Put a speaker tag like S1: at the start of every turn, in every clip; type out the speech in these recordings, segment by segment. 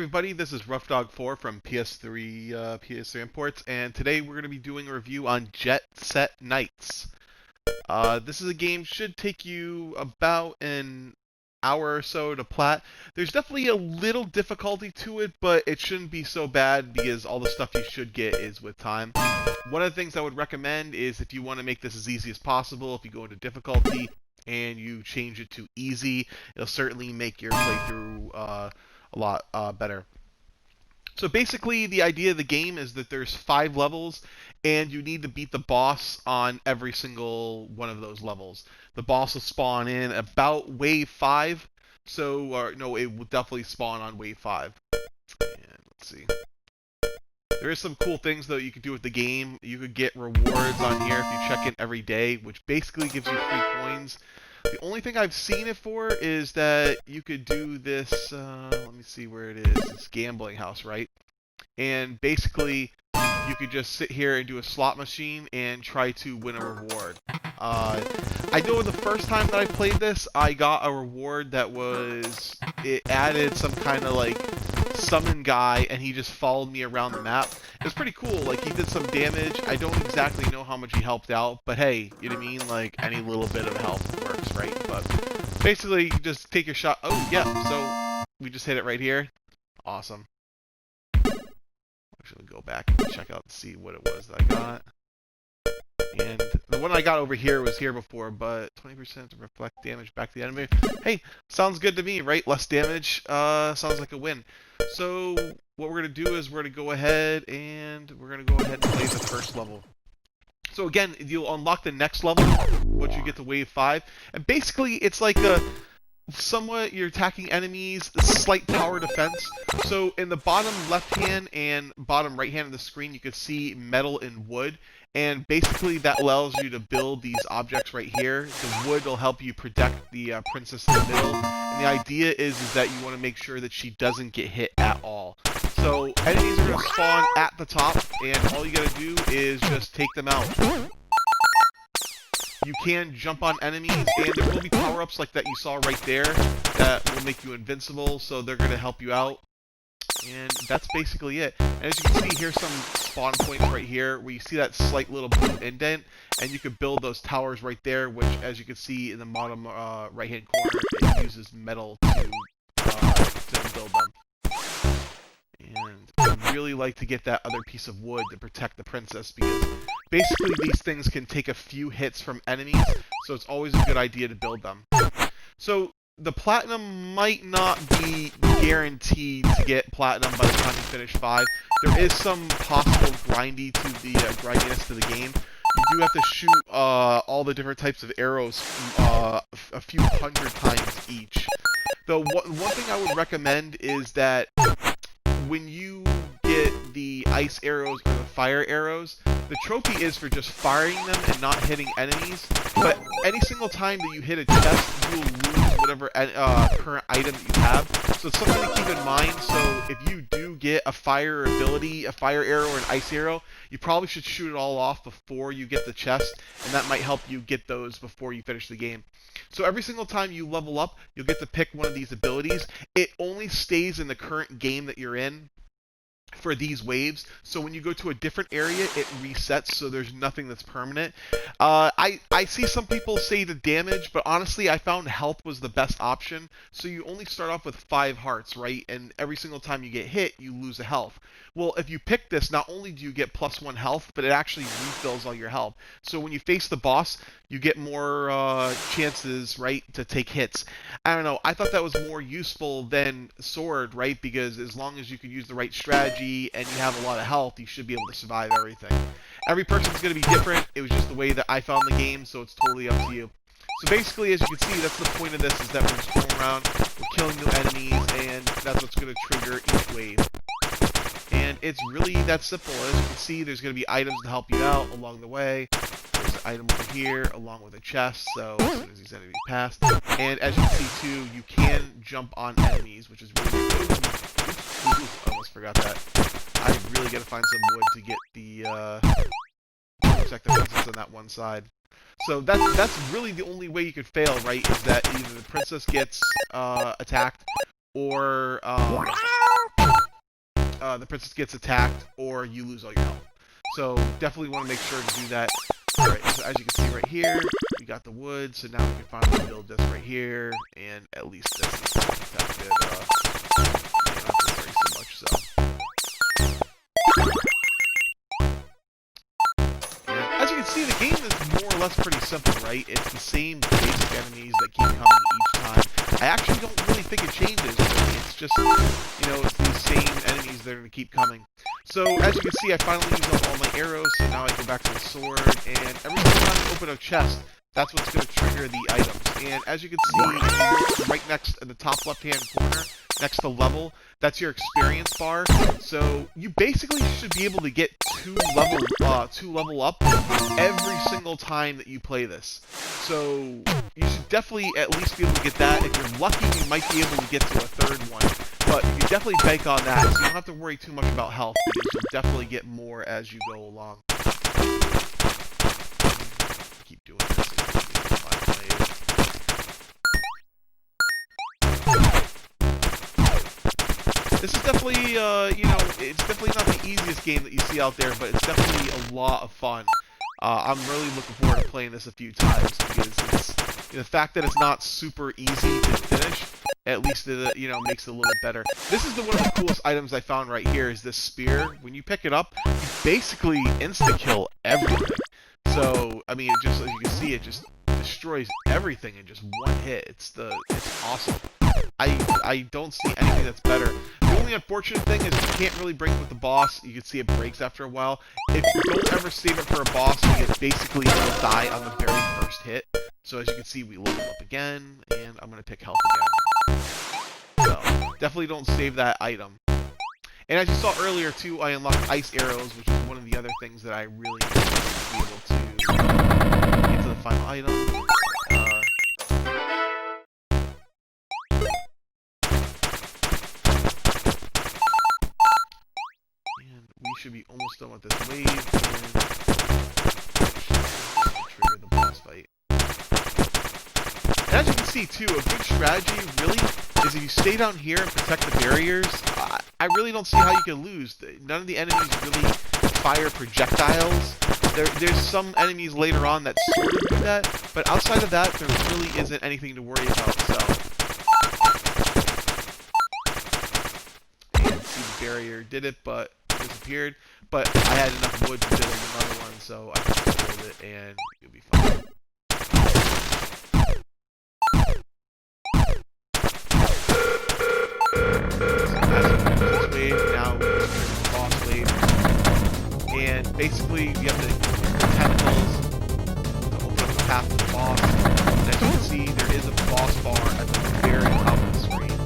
S1: everybody, this is Roughdawg4 from PS3 Imports, and today we're going to be doing a review on JetSetKnights. This is a game should take you about an hour or so to plat. There's definitely a little difficulty to it, but it shouldn't be so bad because all the stuff you should get is with time. One of the things I would recommend is if you want to make this as easy as possible, if you go into difficulty and you change it to easy, it'll certainly make your playthrough a lot better. So basically, the idea of the game is that there's 5 levels, and you need to beat the boss on every single one of those levels. The boss will spawn in about wave 5, so no, it will definitely spawn on wave 5. And let's see. There is some cool things though you could do with the game. You could get rewards on here if you check in every day, which basically gives you free coins. The only thing I've seen it for is that you could do this, let me see where it is, it's gambling house, right? And basically, you could just sit here and do a slot machine and try to win a reward. I know the first time that I played this, I got a reward that was, it added some kind of like summon guy, and he just followed me around the map. It was pretty cool. Like, he did some damage. I don't exactly know how much he helped out, but hey, you know what I mean? Like, any little bit of help works, right? But basically, you just take your shot. Oh, yeah, so we just hit it right here. Awesome. Actually, go back and check out and see what it was that I got. And the one I got over here was here before, but 20% to reflect damage back to the enemy. Hey, sounds good to me, right? Less damage, sounds like a win. So what we're going to do is we're going to go ahead and play the first level. So again, you'll unlock the next level once you get to wave 5. And basically, it's like a somewhat you're attacking enemies, slight tower defense. So in the bottom left hand and bottom right hand of the screen, you can see metal and wood. And basically that allows you to build these objects right here. The wood will help you protect the princess in the middle. And the idea is that you want to make sure that she doesn't get hit at all. So enemies are going to spawn at the top, and all you got to do is just take them out. You can jump on enemies, and there will be power-ups like that you saw right there that will make you invincible, so they're going to help you out. And that's basically it. And as you can see, here's some spawn points right here where you see that slight little blue indent, and you can build those towers right there, which, as you can see in the bottom right-hand corner, it uses metal to build them. And I'd really like to get that other piece of wood to protect the princess, because basically these things can take a few hits from enemies, so it's always a good idea to build them. So the platinum might not be guaranteed to get platinum by the time you finish 5. There is some possible grindiness to the game. You do have to shoot all the different types of arrows a few hundred times each. Though one thing I would recommend is that when you get the ice arrows or the fire arrows, the trophy is for just firing them and not hitting enemies, but any single time that you hit a chest, you'll lose whatever current item that you have. So it's something to keep in mind. So if you do get a fire ability, a fire arrow or an ice arrow, you probably should shoot it all off before you get the chest, and that might help you get those before you finish the game. So every single time you level up, you'll get to pick one of these abilities. It only stays in the current game that you're in for these waves, so when you go to a different area, it resets, so there's nothing that's permanent. I see some people say the damage, but honestly, I found health was the best option. So you only start off with 5 hearts, right? And every single time you get hit, you lose a health. Well, if you pick this, not only do you get +1 health, but it actually refills all your health. So when you face the boss, you get more chances, right, to take hits. I don't know, I thought that was more useful than sword, right? Because as long as you can use the right strategy and you have a lot of health, you should be able to survive everything. Every person's going to be different. It was just the way that I found the game, so it's totally up to you. So basically, as you can see, that's the point of this, is that we're just going around, we're killing new enemies, and that's what's going to trigger each wave. And it's really that simple. As you can see, there's going to be items to help you out along the way. There's an item over here, along with a chest, so as soon as these enemies pass. And as you can see, too, you can jump on enemies, which is really good. Oops, almost forgot that. I really got to find some wood to get the protect the princess on that one side. So that's really the only way you could fail, right? Is that either the princess gets attacked, or the princess gets attacked or you lose all your health. So definitely want to make sure to do that. Alright, so as you can see right here, we got the wood, so now we can finally build this right here, and at least this is protected. Not to worry so much, so. And as you can see, the game is more or less pretty simple, right? It's the same basic enemies that keep coming each time. I actually don't really think it changes. It's just, you know, it's these same enemies that are going to keep coming. So, as you can see, I finally used up all my arrows, so now I go back to the sword, and every time I open a chest, that's what's going to trigger the items. And as you can see, if you look right next in the top left-hand corner, next to level, that's your experience bar. So, you basically should be able to get two level up every single time that you play this. So, you should definitely at least be able to get that. If you're lucky, you might be able to get to a third one. But you can definitely bank on that, so you don't have to worry too much about health, because you'll definitely get more as you go along. Keep doing this. This is definitely, you know, it's definitely not the easiest game that you see out there, but it's definitely a lot of fun. I'm really looking forward to playing this a few times, because it's, the fact that it's not super easy to finish, at least it, you know, makes it a little bit better. This is one of the coolest items I found right here, is this spear. When you pick it up, you basically insta-kill everything. So, I mean, it just, as you can see, it just destroys everything in just one hit. It's awesome. I don't see anything that's better. The only unfortunate thing is you can't really break with the boss. You can see it breaks after a while. If you don't ever save it for a boss, you basically will die on the very first hit. So as you can see, we level up again, and I'm going to pick health again. So, definitely don't save that item. And as you saw earlier, too, I unlocked ice arrows, which is one of the other things that I really need to be able to get to the final item. And we should be almost done with this wave, and trigger the boss fight. And as you can see, too, a good strategy, really, is if you stay down here and protect the barriers. I really don't see how you can lose. None of the enemies really fire projectiles. There's some enemies later on that sort of do that, but outside of that, there really isn't anything to worry about, so. And see, the barrier did it, but it disappeared. But I had enough wood to build another one, so I can just build it, and you'll be fine. Now we just trigger the boss wave, and basically you have the tentacles to open up the path to the boss. And as you can see, there is a boss bar at the very top of the screen.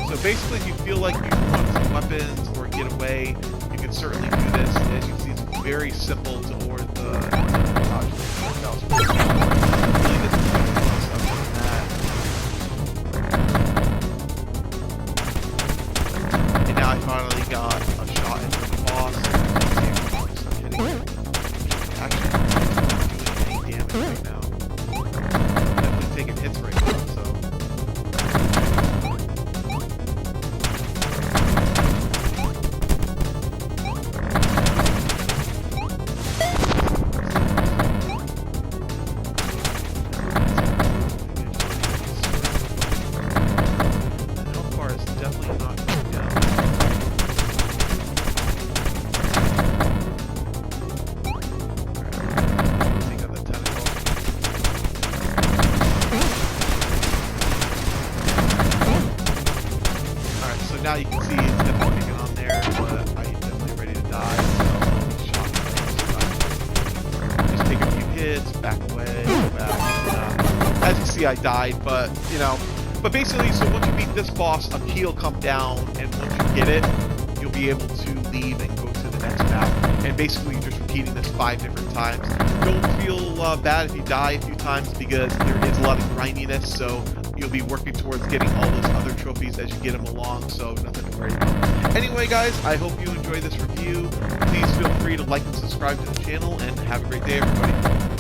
S1: So basically, if you feel like you want some weapons or get away, you can certainly do this. And as you can see, it's very simple to order I finally got a shot into the boss. Start hitting it. Actually, I'm not doing any damage right now. I'm definitely taking hits right now, so. The health bar is definitely not going down. Now you can see it's definitely picking on there, but I'm definitely ready to die, so just take a few hits, back away, back. As you see, I died, but, you know, but basically, so once you beat this boss, a key will come down, and once you get it, you'll be able to leave and go to the next map, and basically you're just repeating this 5 different times. Don't feel bad if you die a few times, because there is a lot of grindiness, so you'll be working towards getting all those other trophies as you get them along, so nothing to worry about. Anyway, guys, I hope you enjoyed this review. Please feel free to like and subscribe to the channel, and have a great day, everybody.